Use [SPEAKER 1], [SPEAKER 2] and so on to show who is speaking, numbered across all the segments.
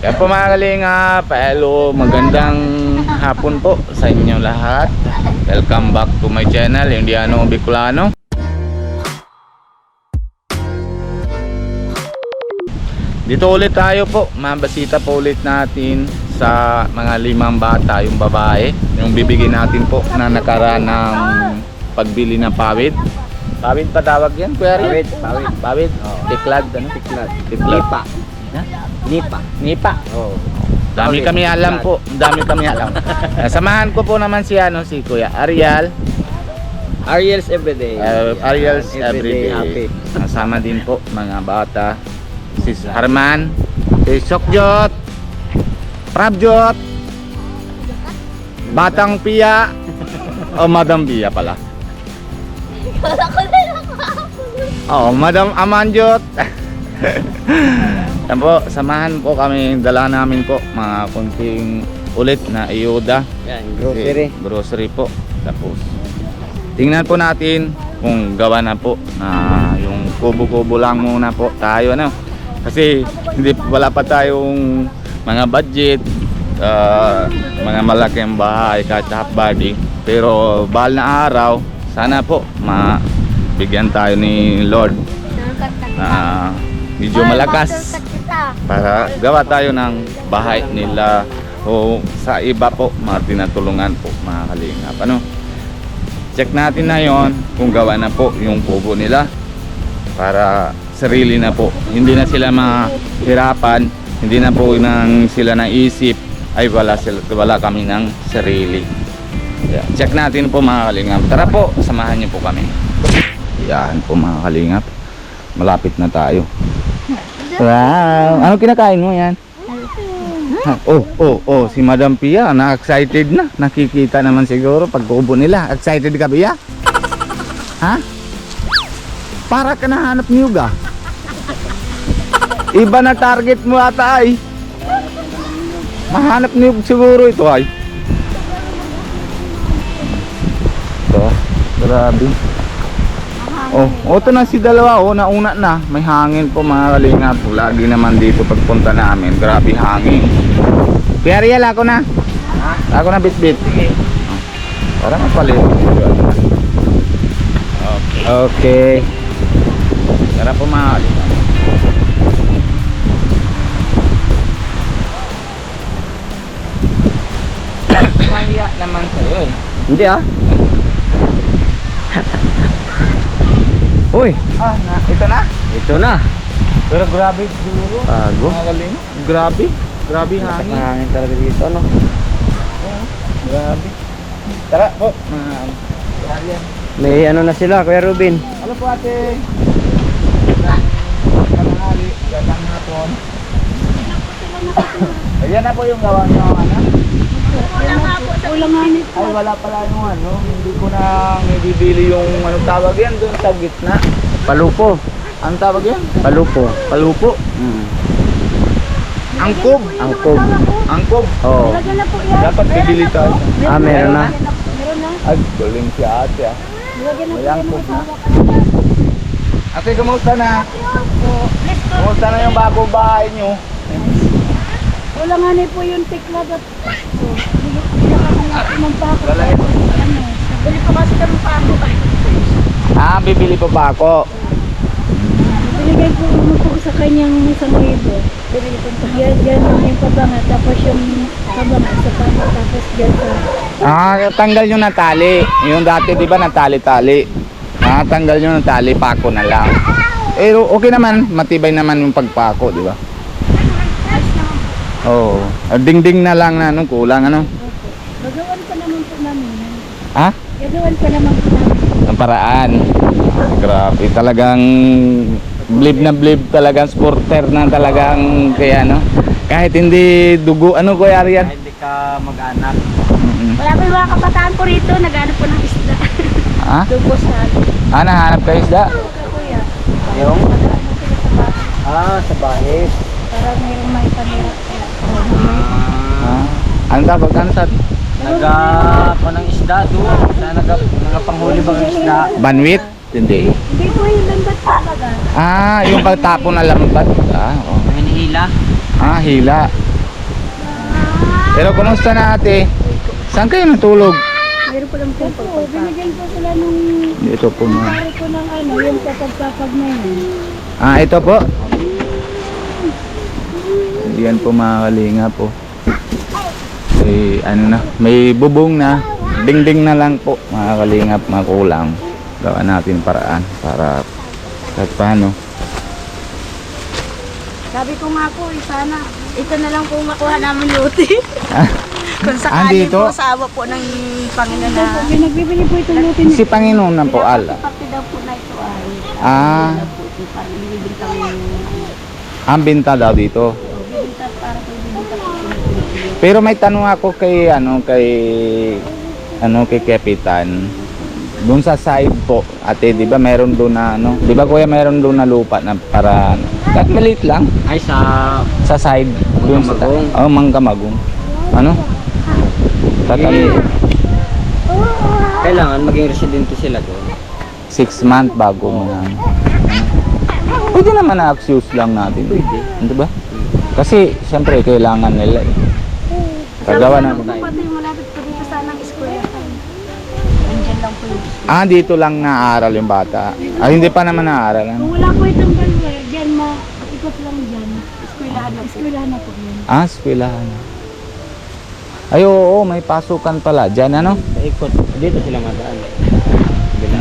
[SPEAKER 1] Kaya po mga kalingap, hello, magandang hapon po sa inyo lahat. Welcome back to my channel, Indiano Bicolano. Dito ulit tayo po, mabasita po ulit natin sa mga 5 bata, yung babae, yung bibigyan natin po na nakaraan ng pagbili ng pawid. Pawid pa tawag yan, Kuya Rian? Pawid. Oh. Tiklad, ano? Tiklad. Nipa. Nipa. Oh. Dami kami alam po, dami kami alam. Samahan ko po naman si Kuya Ariel.
[SPEAKER 2] Ariel's Everyday.
[SPEAKER 1] Ariel's Everyday.
[SPEAKER 2] Happy.
[SPEAKER 1] Kasama din po mga bata. Si Harman, si Sokjot, Prabjot, Batang Pia, o Madam Pia pala. Oo, Madam Amanjot. Yan po, samahan po kami, dala namin po mga kunting ulit na iyuda.
[SPEAKER 2] Yan, grocery.
[SPEAKER 1] Grocery po. Tapos tingnan po natin kung gawa na po na yung kubo-kubo lang muna po tayo, ano. Kasi wala pa tayong mga budget, mga malaking bahay kahit half body. Pero bahal na araw, sana po mabigyan tayo ni Lord na medyo malakas para gawa tayo ng bahay nila o sa iba po tinatulungan po mga kalingap, ano. Check natin na yon kung gawa na po yung kubo nila para sarili na po, hindi na sila mahirapan, hindi na po sila naisip ay wala kami ng sarili. Check natin po mga kalingap. Tara po, samahan niyo po kami. Yan po mga kalingap, malapit na tayo. Wow, ano kinakain mo yan? Oh, si Madam Pia na-excited na. Nakikita naman siguro pag kubo nila. Excited ka, Pia? Ha? Para ka nahanap niyuga. Iba na target mo ata ay. Mahanap niyog siguro ito ay. Ito, grabe. Oh, ito na si dalawa, nauna na. May hangin po mga kalingap. Lagi naman dito pagpunta namin. Grabe hangin. Kuya Ariel, ako na. Ako na bit-bit. Para mapalit. Okay. Tara po mga kalingap. Mahiya naman sa'yo eh.
[SPEAKER 2] Hindi ah. Uy,
[SPEAKER 1] Ito na.
[SPEAKER 2] ito na.
[SPEAKER 1] Pero grabe siguro.
[SPEAKER 2] Bago.
[SPEAKER 1] Mga kalingap. Grabe hangin.
[SPEAKER 2] Hangin talaga dito, no?
[SPEAKER 1] Grabe. Tara po. Ariel.
[SPEAKER 2] May ano na sila, Kuya Ruben.
[SPEAKER 1] Ano po ate? Kanangali, gandang hapon. Ayan na po yung gawa nyo, ano? Ay, wala pala yung ano. Hindi ko na ibibili yung ano tawag yan doon sa gitna.
[SPEAKER 2] Palupo.
[SPEAKER 1] Ang tawag yan?
[SPEAKER 2] Palupo.
[SPEAKER 1] Palupo. Angkob.
[SPEAKER 2] Angkob.
[SPEAKER 1] Angkob.
[SPEAKER 2] Oo.
[SPEAKER 1] Dapat bibili tayo.
[SPEAKER 2] Meron na.
[SPEAKER 1] Ay, galing si ate ah. May angkob na. Ate, kumusta na? Kumusta na yung bagong bahay nyo?
[SPEAKER 3] Wala nga na po yung tiklad at
[SPEAKER 1] Lalaki po.
[SPEAKER 3] bili pa kasi kami pa ako.
[SPEAKER 1] Bibili pa ba ako?
[SPEAKER 3] Binigay ko naman po sa kanyang 1,000. Binigay ko po yan lang yung pabanga. Tapos yung pabanga sa panga. Tapos dyan sa...
[SPEAKER 1] Tanggal nyo na tali. Yung dati di ba natali-tali? Tanggal nyo na tali, pako na lang. Pero okay naman, matibay naman yung pagpako, di ba? Oo. Ding-ding na lang na ano, kulang ano.
[SPEAKER 3] Gagawan pa naman po namin.
[SPEAKER 1] Ha?
[SPEAKER 3] Gagawan pa naman po namin.
[SPEAKER 1] Ang paraan. Grabe, talagang blib na blib, talagang sporter na talagang kaya no. Kahit hindi dugo, ano Kuya Ariel?
[SPEAKER 2] Hindi ka mag-anak.
[SPEAKER 3] Wala pa yung mga kabataan ko rito. Naghanap po ng isda.
[SPEAKER 1] Ha?
[SPEAKER 3] Dugo sa...
[SPEAKER 1] Nahanap kayo isda?
[SPEAKER 3] Kuya.
[SPEAKER 2] Yung?
[SPEAKER 3] Padaan mo sila sa bahay.
[SPEAKER 2] Sa bahis.
[SPEAKER 3] Para mayroong may panira.
[SPEAKER 1] Ano tawag? Ano sabi?
[SPEAKER 2] Nagapa ng isda doon. Nagapanghuli ba ng isda?
[SPEAKER 1] Banwit? Hindi.
[SPEAKER 3] Hindi po yung lambat talaga.
[SPEAKER 1] Yung pagtapon na lambat. Oo.
[SPEAKER 2] Hinihila.
[SPEAKER 1] Hila. Pero kumusta na ate? Saan kayo natulog?
[SPEAKER 3] Mayroon pa lang po pagpapag. Binigyan po sila nung
[SPEAKER 1] Dito po mga.
[SPEAKER 3] pare ko ng ano, yung kapag-kapag na yun.
[SPEAKER 1] Ah, ito po. Yan po mga kalinga po. May ano na, may bubong na. Dingding na lang po mga kalingap, mga kulang. Gawa natin paraan para kahit paano.
[SPEAKER 3] Sabi ko nga po, sana ito na lang po makuha namin luti. Kung sakali
[SPEAKER 1] Andito?
[SPEAKER 3] po sa awa po ng Panginoon na. Nagbibili po itong luti.
[SPEAKER 1] Si Panginoon na po ala.
[SPEAKER 3] Pati daw po na ito ay.
[SPEAKER 1] Ah,
[SPEAKER 3] Parang binibintang yung
[SPEAKER 1] ang binta daw dito.
[SPEAKER 3] bibinta para po bibinta po.
[SPEAKER 1] Pero may tanong ako kay kay Kapitan. Doon sa side po, ate, 'di ba meron doon na ano? 'Di ba kuya meron doon na lupa na para kahit maliit lang
[SPEAKER 2] Ay, sa
[SPEAKER 1] sa side doon sa
[SPEAKER 2] Mangkamagong.
[SPEAKER 1] Mangkamagong. Ano? Tatali
[SPEAKER 2] kailangan maging residente sila doon.
[SPEAKER 1] 6 month bago mo na. Pwede naman na accuse lang natin.
[SPEAKER 2] Pwede.
[SPEAKER 1] 'Di ba? Kasi siyempre kailangan nila eh. Kagawa na.
[SPEAKER 3] Pati yung malapit po dito sana ang eskwelahan. Nandiyan lang po yung
[SPEAKER 1] Ah, dito lang naaral yung bata. Ah, hindi pa naman naaral. Ano?
[SPEAKER 3] kung wala po itong balwa, dyan ikot lang dyan. Eskwelahan na po. Eskwelahan na po yun.
[SPEAKER 1] Ah, eskwelahan. Ay, oo, may pasukan pala. Diyan, ano?
[SPEAKER 2] Sa ikot, dito sila madaan. Bila.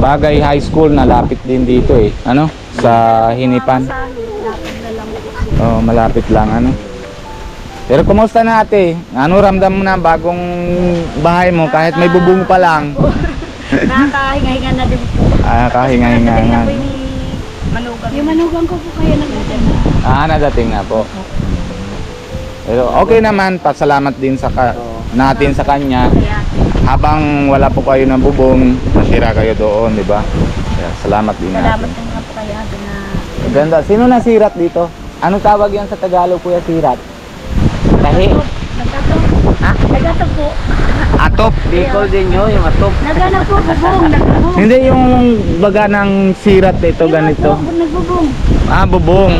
[SPEAKER 1] Bagay high school na lapit din dito eh. Ano? Sa Hinipan.
[SPEAKER 3] Sa amin, lapit na lang po.
[SPEAKER 1] Oh, malapit lang, ano? Pero kumusta na ate? Ano ramdam mo na bagong bahay mo kahit may bubong pa lang?
[SPEAKER 3] Nakakahinga-hinga na din po.
[SPEAKER 1] Ah, kahinga-hinga
[SPEAKER 3] Nadating
[SPEAKER 1] nga.
[SPEAKER 3] na po yung manugang. Yung manugang ko po kaya nagdating na.
[SPEAKER 1] Ah, nadating na po. Pero okay naman, pasalamat din sa natin sa kanya.
[SPEAKER 3] Kaya
[SPEAKER 1] Habang wala po kayo ng bubong, natira kayo doon, di ba? Kaya salamat din
[SPEAKER 3] salamat
[SPEAKER 1] natin.
[SPEAKER 3] din nga po kaya na
[SPEAKER 1] Ganda. Sino nasirat dito? Ano tawag yan sa Tagalog, Kuya, sirat? Tahi?
[SPEAKER 3] nagtato. Ha? Nagtato po.
[SPEAKER 1] Atop?
[SPEAKER 2] Bicol din nyo, yung atop.
[SPEAKER 3] Nagana po, bubong. Nagbubong.
[SPEAKER 1] Hindi yung baga ng sirat ito, ganito.
[SPEAKER 3] Nagbubong.
[SPEAKER 1] Ah, bubong.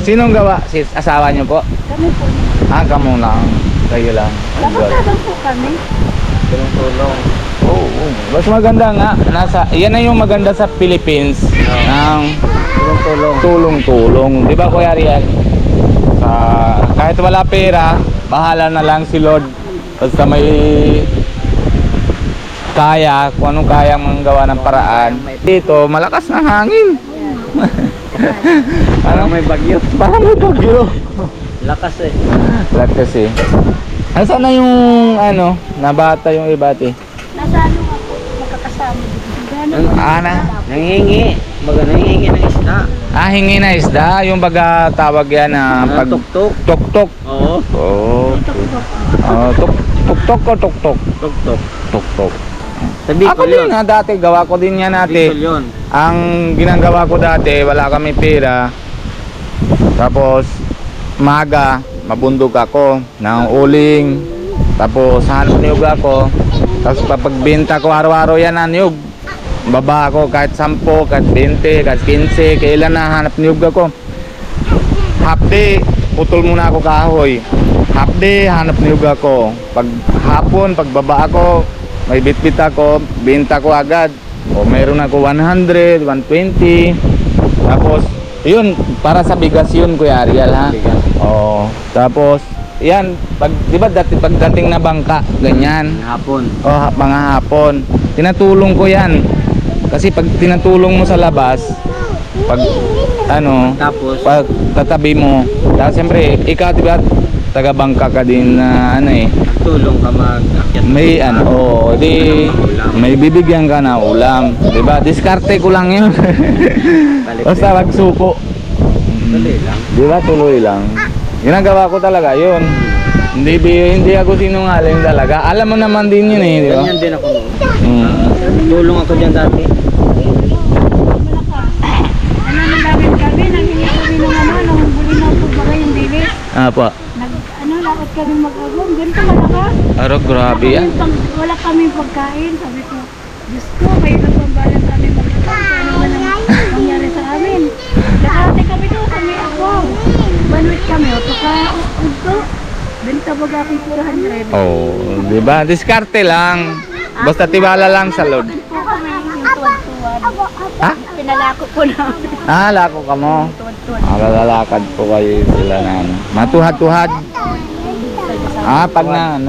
[SPEAKER 1] Sinong gawa? Asawa niyo po?
[SPEAKER 3] Kami po.
[SPEAKER 1] Ah, kamo lang. Kayo lang.
[SPEAKER 3] Napagkabang po kami.
[SPEAKER 2] Tulong-tulong.
[SPEAKER 1] Oo. Mas maganda nga. Yan na yung maganda sa Philippines. Ang
[SPEAKER 2] Tulong-tulong.
[SPEAKER 1] tulong-tulong. Di ba, Kuya Ariel? Kahit wala pera, bahala na lang si Lord. Basta may kaya, kung anong kaya mong gawa ng paraan. Dito, malakas na hangin.
[SPEAKER 2] Parang may bagyo.
[SPEAKER 1] Parang may bagyo.
[SPEAKER 2] Lakas eh.
[SPEAKER 1] Lakas eh. Nasaan na yung nabata yung ibati?
[SPEAKER 3] Nasa ano nga po, magkakasama dito. Gano'n.
[SPEAKER 1] Ana?
[SPEAKER 2] Nangihingi. Baga nangihingi ng isda.
[SPEAKER 1] Ah, hingi na isda. Yung baga tawag yan na pag...
[SPEAKER 2] Tuk-tuk.
[SPEAKER 1] Tok-tok.
[SPEAKER 2] Oo.
[SPEAKER 1] Oh. Tok-tok o tok-tok?
[SPEAKER 2] Tuk-tuk.
[SPEAKER 1] Tok-tok.
[SPEAKER 2] Sa
[SPEAKER 1] Ako
[SPEAKER 2] Bicol yun.
[SPEAKER 1] din dati, gawa ko din yan
[SPEAKER 2] Bicol
[SPEAKER 1] ate.
[SPEAKER 2] yun.
[SPEAKER 1] Ang ginagawa ko dati, wala kami pera. Tapos, maga, mabundok ako ng uling. Tapos, hanap niyog ako. Tapos, papagbenta ko araw-araw yan na niyog. Baba ako kahit 10, kahit 20, kahit 15. Kailan na hanap niyog ako. Half day, putol muna ako kahoy. Half day, hanap niyog ako. Pag hapon, pagbaba ako, may bitbit ako, benta ko agad. O mayroon ako 100, 120. Tapos, yun, para sa bigas yun, Kuya Ariel, ha?
[SPEAKER 2] Bigas.
[SPEAKER 1] Oo. Tapos, yan, di ba pagdating na bangka, ganyan.
[SPEAKER 2] Hapon.
[SPEAKER 1] O, mga hapon. Tinatulong ko yan. Kasi pag tinatulong mo sa labas, pag,
[SPEAKER 2] Tapos,
[SPEAKER 1] pag tatabi mo, dahil siyempre, ikaw, di ba, taga-bangka ka din na,
[SPEAKER 2] tulong ka mag-akyat.
[SPEAKER 1] may di may bibigyan ka na ulam, 'di ba? Diskarte ko lang 'yun. Basta magsuko.
[SPEAKER 2] Dali lang.
[SPEAKER 1] 'Di ba? Tuloy lang. Ginagawa ko talaga 'yun. Hindi ako sinungaling talaga. Alam mo naman din 'yun eh, 'di ba?
[SPEAKER 2] Ganyan din ako noon.
[SPEAKER 1] Mm.
[SPEAKER 2] Tulong ako dyan dati.
[SPEAKER 3] Namin kami, nangingi kami ng nung huli na po ba yung bilis.
[SPEAKER 1] Apa.
[SPEAKER 3] Lakot kami mag-agong, ganito malakas.
[SPEAKER 1] Aro, grabe yan.
[SPEAKER 3] Wala kami pagkain, sabi ko, Diyos ko, may nagpambalan kami mag-agong. Ano man ang nangyari sa amin. Nakate kami doon sa may agong. Banwit kami, o tuka, udto. Benta mo gaki 400.
[SPEAKER 1] Oh, di ba? Diskarte lang. Basta tiwala lang sa Lord.
[SPEAKER 3] Po kami yung tuwan-tuwan.
[SPEAKER 1] Ha?
[SPEAKER 3] Pinalako po namin.
[SPEAKER 1] Ah, lako ka mo.
[SPEAKER 3] Tuwan-tuwan.
[SPEAKER 1] Lalakad po kayo sila na ano. Matuhad-tuhad. Ah, pag na,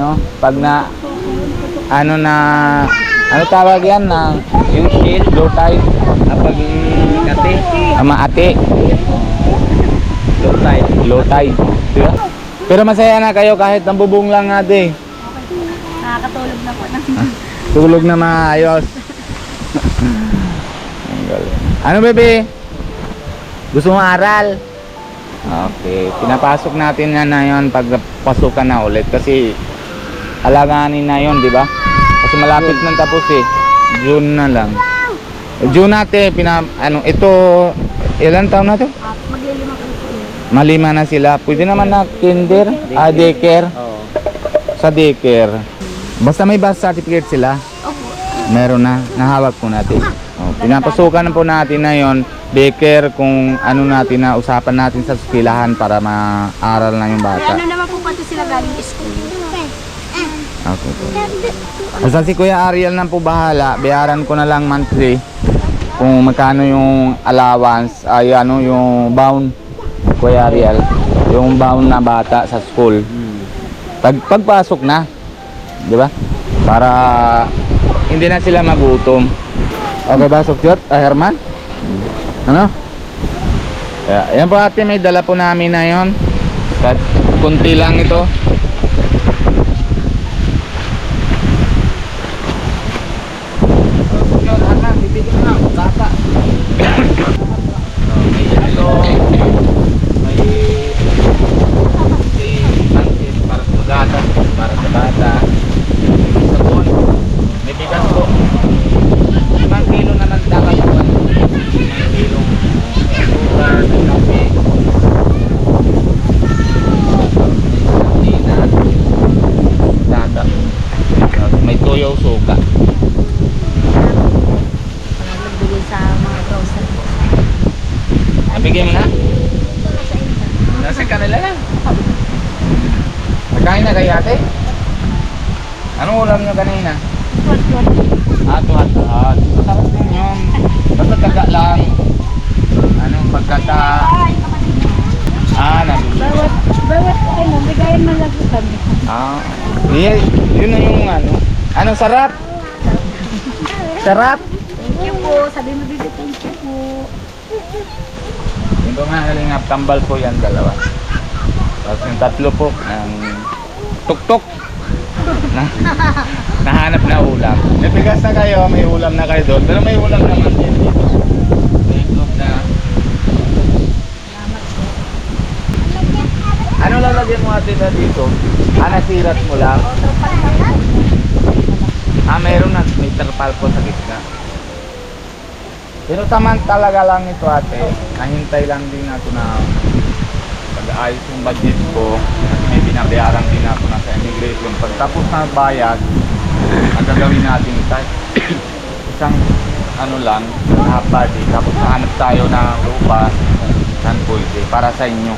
[SPEAKER 1] ano tawag yan na, yung shield, low tide. Pag ikati, maati. Low tide. Diba? Pero masaya na kayo kahit nambubong lang natin.
[SPEAKER 3] Nakakatulog na po ng
[SPEAKER 1] Tulog na maayos. Ang galing. Ano bebe? Gusto mo aral? Okay, pinapasok natin na yon pag pasukan na ulit kasi alaganin na yon, di ba? Kasi malapit nang tapos eh. June na lang. June natin ito ilan taon na to?
[SPEAKER 3] maglilima po po.
[SPEAKER 1] Malima na sila. Pwede naman na kinder, daycare.
[SPEAKER 2] Oo.
[SPEAKER 1] Sa daycare. Basta may birth certificate sila.
[SPEAKER 3] Opo.
[SPEAKER 1] Meron na, nahawak po natin. Oh, pinapasukan na po natin na yon, daycare kung ano natin na usapan natin sa eskwelahan para maaral na yung bata.
[SPEAKER 3] Ano naman po pati sila galing school.
[SPEAKER 1] Okay po. Basta si Kuya Ariel na po bahala, bayaran ko na lang monthly kung magkano yung allowance, ay ano yung bound, Kuya Ariel, yung bound na bata sa school. Pagpasok na, di ba? Para hindi na sila magutom. Okay ba, Sukyot? Herman? Ano? Kaya, yan po ate, may dala po namin na yon. Kahit kunti lang ito. Sukyot, Herman, bibigyan mo na, bata. May ito, may pansit para sa gatas, para sa bata. Sabon, may bigas po. 5 kilo na lang dapat po. 5 kilo sugar, may kape, data, may toyo suka.
[SPEAKER 3] Nagbigay sa mga grocery.
[SPEAKER 1] Nabigyan mo na? Nasa kanila lang. Nagkain na kayo ate? Anong ulam nyo kanina? Tuhat-tuhat. Masarap din yun. Basta taga lang. Anong pagkata? Nabigyan.
[SPEAKER 3] Bawat bigayan man lang po kami.
[SPEAKER 1] Yun na yung ano. Anong sarap? Sarap?
[SPEAKER 3] Thank you po. Sabi mo dito, thank you po.
[SPEAKER 1] Yung po mga kalingap, tambal po yan dalawa. Tapos yung tatlo po, ang tuk-tuk. Nahanap na ulam. May bigas na kayo, may ulam na kayo doon. Pero may ulam naman din dito. May itlog na. Ano lalagyan mo ate na dito? Nasirat mo lang? Meron na. May terpal po sa gitna. Pero taman talaga lang ito ate. Nahintay lang din ako na pag-ayos yung budget ko. May binabayaran din ako na sa immigration. Pagtapos na bayad, magagawin natin isang ano lang, half body. Tapos hanap tayo ng lupa saan pwede para sa inyo.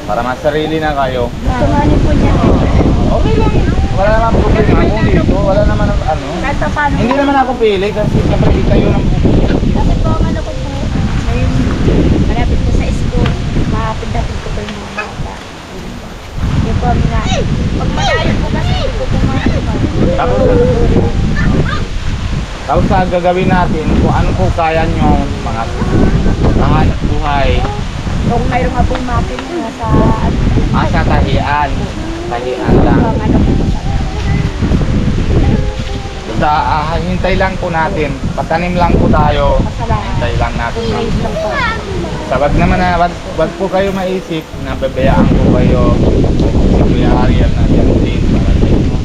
[SPEAKER 1] Para masarili na kayo.
[SPEAKER 3] Tumanin po niya.
[SPEAKER 1] Okay lang. Wala naman problema kung dito. Wala naman ano.
[SPEAKER 3] Kahit pa paano
[SPEAKER 1] Hindi
[SPEAKER 3] po.
[SPEAKER 1] naman ako pili kasi siyempre di kayo ng
[SPEAKER 3] Kasi po ang ano ko po, ngayon malapit ko sa school, mahapid-hapid ko po yung mga bata. Yung po nga, pag malayo po kasi hindi ko pumasok.
[SPEAKER 1] Tapos sa gagawin natin kung ano po kaya nyo mga hanap buhay.
[SPEAKER 3] Kung mayroon nga pong mapin na sa
[SPEAKER 1] Sa tahian. Tahian lang.
[SPEAKER 3] ang ano po.
[SPEAKER 1] Basta hintay lang po natin. Patanim lang po tayo.
[SPEAKER 3] Masalamat.
[SPEAKER 1] Hintay lang natin.
[SPEAKER 3] Wait lang po.
[SPEAKER 1] Wag naman na, wag po kayo maisip na babayaan ko kayo. Si Kuya Ariel na yan din para sa inyo.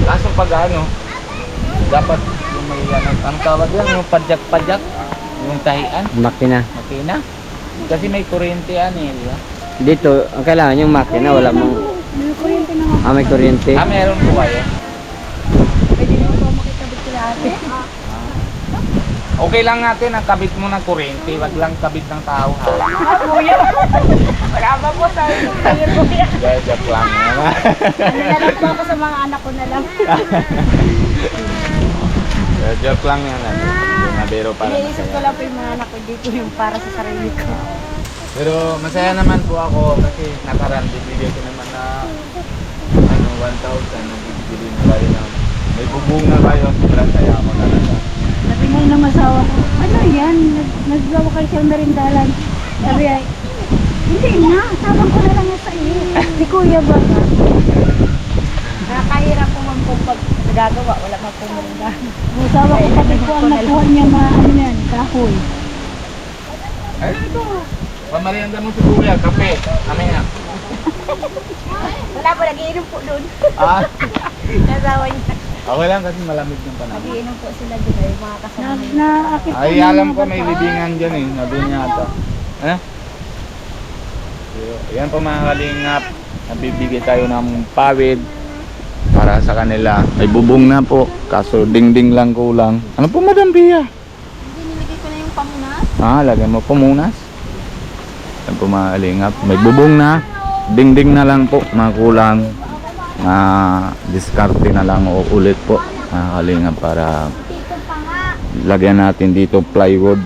[SPEAKER 1] Kaso pag ano, dapat yung may anong tawag yan, yung padyak-padyak, yung tahian,
[SPEAKER 2] Makina.
[SPEAKER 1] makina. Kasi may kuryente yan eh, di ba?
[SPEAKER 2] Dito, ang kailangan yung makina, wala mong...
[SPEAKER 3] May kuryente naman.
[SPEAKER 2] may kuryente.
[SPEAKER 1] Meron po kayo.
[SPEAKER 3] Pwede naman po makikabit sila ate.
[SPEAKER 1] Okay lang natin ang kabit mo ng kuryente, wag lang kabit ng tao ha.
[SPEAKER 3] Kuya!
[SPEAKER 1] Joke lang yan.
[SPEAKER 3] Ano na lang po ako sa mga anak ko na lang.
[SPEAKER 1] Joke lang yan. Yung nabiro para
[SPEAKER 3] Iniisip ko
[SPEAKER 1] masaya.
[SPEAKER 3] lang po yung mga anak ko dito yung para sa sarili ko.
[SPEAKER 1] Pero masaya naman po ako kasi nakaraan bibigay ko naman na 1,000 na bibigay na kayo na may bubong na kayo. Sobrang saya ako talaga.
[SPEAKER 3] Sabi nga ng asawa ko, ano yan? Naggawa kayo siyang merindalan. Sabi ay, hindi na, sabang ko na lang yan sa iyo. Si Kuya ba? Nakakahirap po man po pag nagagawa, wala man po merindalan. Ang asawa ko pati po ang nakuha niya ano yan, kahoy.
[SPEAKER 1] Ay, ito. Pamarianda mo si Kuya, kape. Amaya.
[SPEAKER 3] Wala po, nagiinom po doon.
[SPEAKER 1] Ah,
[SPEAKER 3] Nasawa niya.
[SPEAKER 1] okay lang kasi malamig yung panahon.
[SPEAKER 3] Nagiinom po sila doon ay mga kasama.
[SPEAKER 1] Ay, alam ko may libingan dyan eh. Sabi niya ata. Ano? So, yan po mga kalingap. Nabibigay tayo ng pawid para sa kanila. May bubong na po. Kaso dingding lang kulang. Ano po Madam Pia?
[SPEAKER 3] Hindi nilagay ko na yung pamunas.
[SPEAKER 1] Lagyan mo po munas. Yan po mga kalingap. May bubong na. Dingding na lang po. Mga kulang. Diskarte na lang o ulit po. Mga kalingap para lagyan natin dito plywood.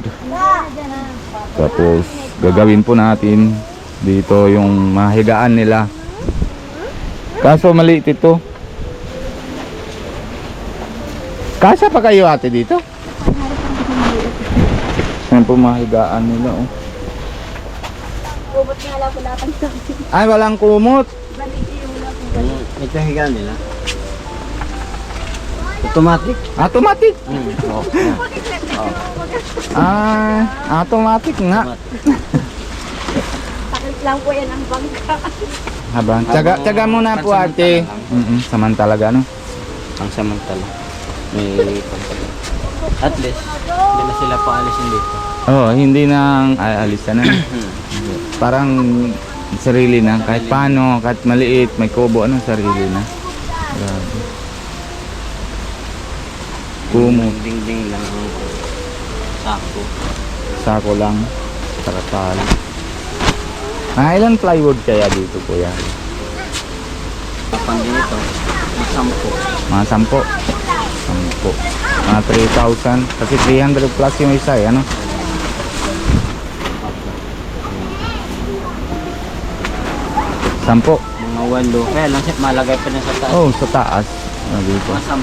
[SPEAKER 1] Tapos gagawin po natin dito yung mahigaan nila. Kaso maliit ito. Kasya pa kayo ate dito? Yan po mahigaan nila oh.
[SPEAKER 3] Ubot nga lang po lahat ang sabi.
[SPEAKER 1] Ay walang kumot.
[SPEAKER 3] Baliti yung wala po.
[SPEAKER 2] Ito higa nila. Automatic.
[SPEAKER 1] Automatic.
[SPEAKER 2] Oo.
[SPEAKER 1] Automatic nga.
[SPEAKER 3] Taklit lang po yan ang bangka.
[SPEAKER 1] Habang tsaga muna po ate. Samantalaga no.
[SPEAKER 2] Ang samantala. May pantala. At least, hindi na sila paalisin dito.
[SPEAKER 1] Oh, hindi nang aalisan na. Parang sarili na kahit paano, kahit maliit, may kubo ano sarili na. Grabe. Kumot,
[SPEAKER 2] Ding-ding lang ang sako.
[SPEAKER 1] sako lang, taratal. Ilan plywood kaya dito kuya?
[SPEAKER 2] Kapag ganito, may 10.
[SPEAKER 1] Mga 10. 10. Mga 3,000 kasi 300 plus yung isa eh, ano? Sampo.
[SPEAKER 2] Mga 8. Kaya lang siya malagay pa na sa taas.
[SPEAKER 1] Oh, sa taas. Dito.
[SPEAKER 2] Mga 10.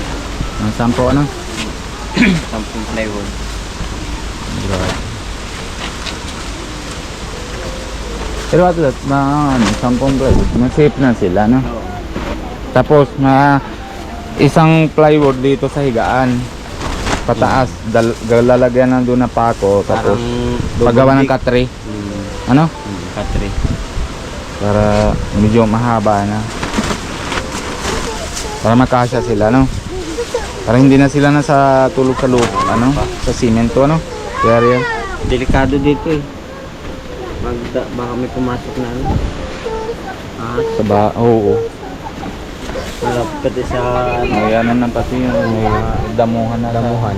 [SPEAKER 1] Mga 10 ano?
[SPEAKER 2] 10 plywood.
[SPEAKER 1] Grabe. Pero at least, sampung plywood, ma-safe na sila, no?
[SPEAKER 2] Oo.
[SPEAKER 1] Tapos, isang plywood dito sa higaan. Pataas, lalagyan na doon na pako. Tapos, paggawa ng katri. Ano?
[SPEAKER 2] Katri.
[SPEAKER 1] Para medyo mahaba na. Para makasya sila, no? Para hindi na sila nasa tulog sa lupa, ano? Sa simento, ano? Kaya yan.
[SPEAKER 2] Delikado dito eh. Baka may pumasok na ano.
[SPEAKER 1] Sa oo.
[SPEAKER 2] Malapit sa
[SPEAKER 1] May ano na pati yung may damuhan na.
[SPEAKER 2] damuhan.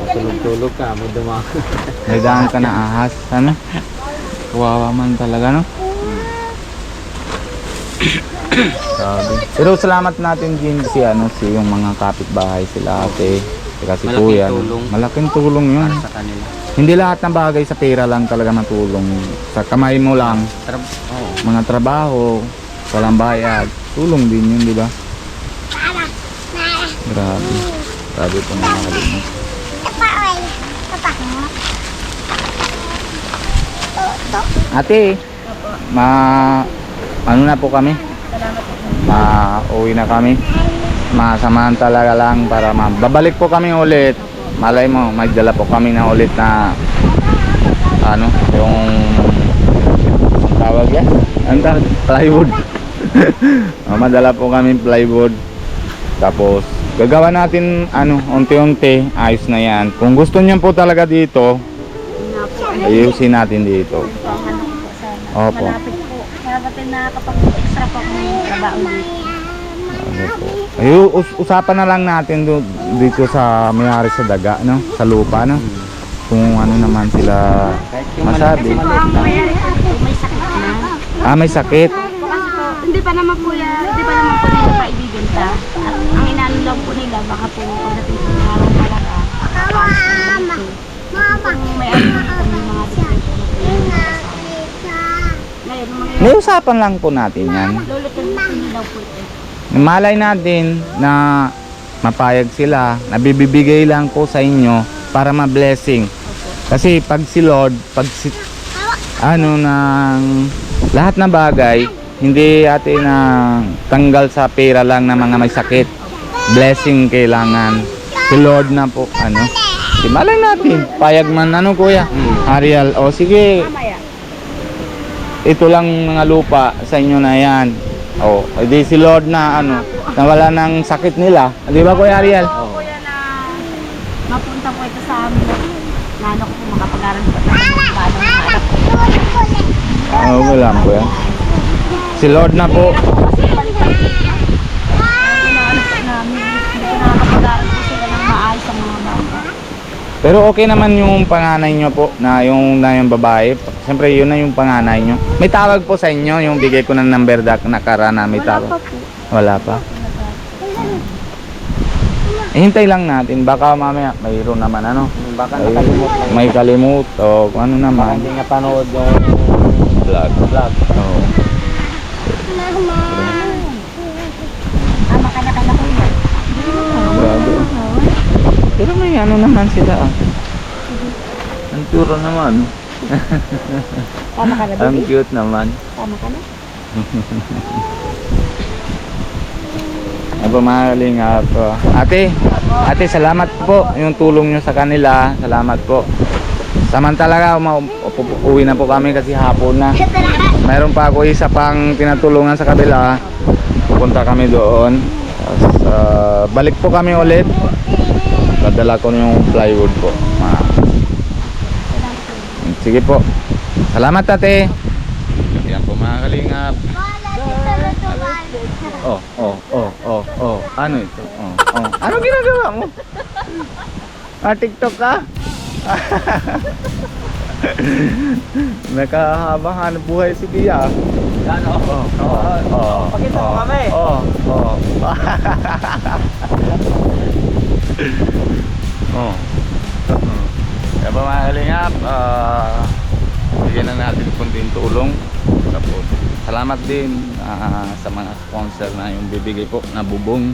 [SPEAKER 2] Tulog-tulog ka, may dumaan.
[SPEAKER 1] May daan ka na ahas, ano? Kawawa man talaga, no? Grabe. Pero salamat natin din si yung mga kapitbahay sila ate. Kasi
[SPEAKER 2] Malaking
[SPEAKER 1] kuya.
[SPEAKER 2] tulong.
[SPEAKER 1] Malaking tulong yun.
[SPEAKER 2] Sa kanila.
[SPEAKER 1] Hindi lahat ng bagay sa pera lang talaga matulong. Sa kamay mo lang,
[SPEAKER 2] Oo.
[SPEAKER 1] mga trabaho, walang bayad, tulong din yun, di ba? Grabe. Grabe po mga kalingap. Ate, ano na po kami? Uwi na kami. Masamahan talaga lang para babalik po kami ulit. Malay mo, may dala po kami na ulit na yung tawag yan? Plywood. Madala po kami plywood. Tapos gagawa natin unti-unti, ayos na yan. Kung gusto niyo po talaga dito, ayusin natin dito. Opo.
[SPEAKER 3] Malapit po. Malapit na kapag-extra po kung trabaho dito.
[SPEAKER 1] Usapan na lang natin dito sa may-ari sa daga, no? Sa lupa, no? Kung ano naman sila
[SPEAKER 2] Kahit yung
[SPEAKER 1] masabi.
[SPEAKER 3] Ang mayari po, may sakit na.
[SPEAKER 1] May sakit.
[SPEAKER 3] Kasi po, hindi pa naman po nila maibibenta. Ang inaano lang po nila, baka po pagdating sa mga araw talaga. Kung may ano po, may mga depression na po yung ngayon, mga
[SPEAKER 1] May usapan lang po natin yan.
[SPEAKER 3] lulutin po nila po ito.
[SPEAKER 1] Malay natin na mapayag sila, nabibigay lang po sa inyo para ma-blessing. Kasi pag si Lord, pag si, ng lahat na bagay, hindi atin na tanggal sa pera lang ng mga may sakit. Blessing kailangan. Si Lord na po, Si malay natin, payag man, kuya? Ariel, o sige,
[SPEAKER 3] Mamaya.
[SPEAKER 1] ito lang mga lupa sa inyo na yan. O, edi si Lord na nawala ng sakit nila. Di ba Kuya Ariel?
[SPEAKER 3] So, kuya na mapunta po ito sa amin na ano ko po makapag-aral po ng mga anak ko.
[SPEAKER 1] Wala Kuya. Si Lord na po.
[SPEAKER 3] Inaano po namin, hindi ko nakakapag-aral po sila ng maayos sa mga bata.
[SPEAKER 1] Pero okay naman yung panganay nyo po, na yung babae. Siyempre yun na yung panganay nyo. May tawag po sa inyo, yung bigay ko ng number nakaraan na may
[SPEAKER 3] Wala
[SPEAKER 1] tawag.
[SPEAKER 3] pa po.
[SPEAKER 1] Wala pa. Hintay lang natin, baka mamaya mayroon naman
[SPEAKER 2] Baka nakalimot lang.
[SPEAKER 1] may kalimut o kung ano
[SPEAKER 2] Baka
[SPEAKER 1] naman.
[SPEAKER 2] hindi nga panood yung
[SPEAKER 1] Vlog. Oo.
[SPEAKER 3] Ama ka na kuya.
[SPEAKER 1] Grabe. Pero may naman sila Ang turo naman.
[SPEAKER 3] Tama ka na,
[SPEAKER 1] Ang
[SPEAKER 3] baby?
[SPEAKER 1] cute naman.
[SPEAKER 3] Tama ka na?
[SPEAKER 1] Ano mga kalingap. Ate, salamat po yung tulong nyo sa kanila. Salamat po. Samantala uwi na po kami kasi hapon na. Mayroon pa ako isa pang tinatulungan sa kabila. Pupunta kami doon. Tapos, balik po kami ulit. Dadala ko yung plywood po. Sige po. Salamat ate. Yan po mga kalingap. Ano ito? Ano ginagawa mo? TikTok ka? Nakahabang buhay si Bia.
[SPEAKER 2] Pakita mo kami.
[SPEAKER 1] Kaya ba mga kalingap, bigyan na natin kunting tulong. Tapos salamat din sa mga sponsor na yung bibigay po na bubong.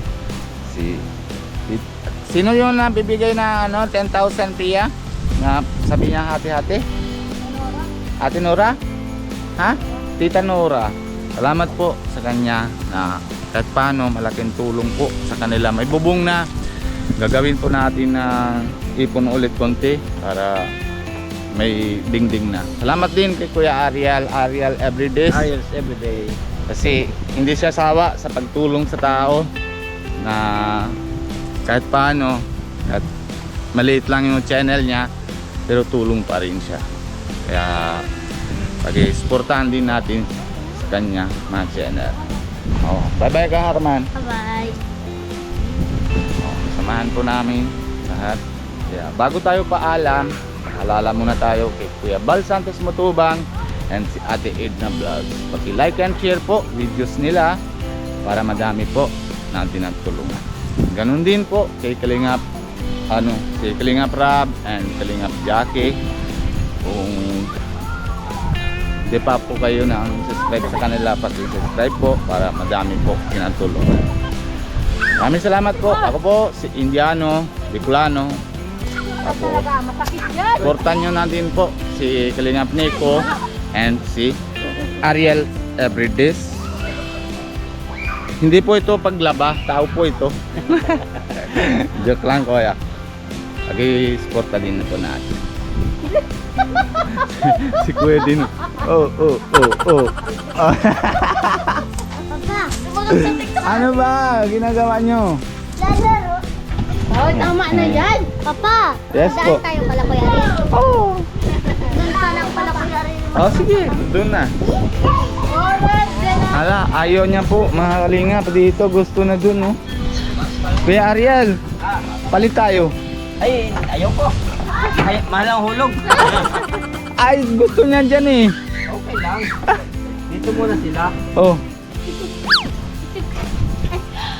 [SPEAKER 1] Sino yung nabibigay na 10,000 Pia? Na sabi niya hati-hati? Ate Nora? Ha? Tita Nora. Salamat po sa kanya na kahit paano malaking tulong po sa kanila. May bubong na. Gagawin po natin na ipon ulit konti para may dingding na. Salamat din kay Kuya Ariel Everyday.
[SPEAKER 2] Ariel's Everyday.
[SPEAKER 1] Kasi hindi siya sawa sa pagtulong sa tao na kahit paano, at maliit lang yung channel niya pero tulong pa rin siya. Kaya pag-isportahan din natin sa kanya mga channel. Bye bye ka Harman.
[SPEAKER 3] Bye-bye.
[SPEAKER 1] Samahan po namin lahat. Kaya bago tayo paalam, halala muna tayo kay Kuya Bal Santos Matubang and si Ate Edna Vlogs. Paki-like and share po videos nila para madami po na tinatulungan. Ganun din po kay Kalingap si Kalingap Rab and Kalingap Jackie. Kung di pa po kayo nang subscribe sa kanila, paki-subscribe po para madami po tinatulungan. Maraming salamat po. Ako po si Indiano Bicolano. Ako, supportan nyo natin po si Kalingap Nico and si Ariel Everyday. Hindi po ito paglaba, tao po ito. Joke lang kuya. Pag-i-supporta din po natin. Si Kuya din. Ano ba ginagawa nyo?
[SPEAKER 4] Lalaro. Oh, tama na yan. Papa,
[SPEAKER 1] Yes
[SPEAKER 4] daan
[SPEAKER 1] po.
[SPEAKER 4] tayo pala Kuya Ariel.
[SPEAKER 1] Oh.
[SPEAKER 4] Doon pa lang pala Kuya Ariel.
[SPEAKER 1] Oh sige, doon na.
[SPEAKER 4] Alright, gano'n.
[SPEAKER 1] Ala, ayaw niya po mga kalingap dito, gusto na doon no. Kuya Ariel, palit tayo.
[SPEAKER 2] Ay, ayaw ko. Ay, mahal ang hulog.
[SPEAKER 1] Ay, gusto niya dyan eh.
[SPEAKER 2] Okay lang. Dito Dito muna sila.
[SPEAKER 1] Oh,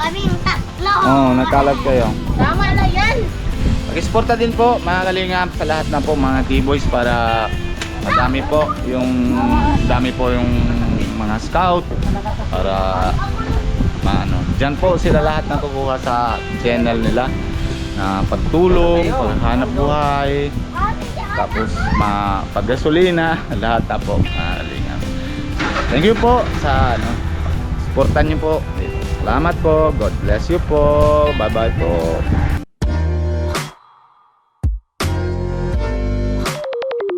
[SPEAKER 4] Kaming tatlo.
[SPEAKER 1] nagkalat kayo.
[SPEAKER 4] Tama na yan.
[SPEAKER 1] Mag-exporta din po mga kalingap sa lahat na po mga T-boys para madami po yung mga scout para maano. Diyan po sila lahat na kukuha sa channel nila na pagtulong, paghanap buhay, tapos paggasolina, lahat na po mga kalingap. Thank you po sa supportan niyo po. Salamat po. God bless you po. Bye bye po.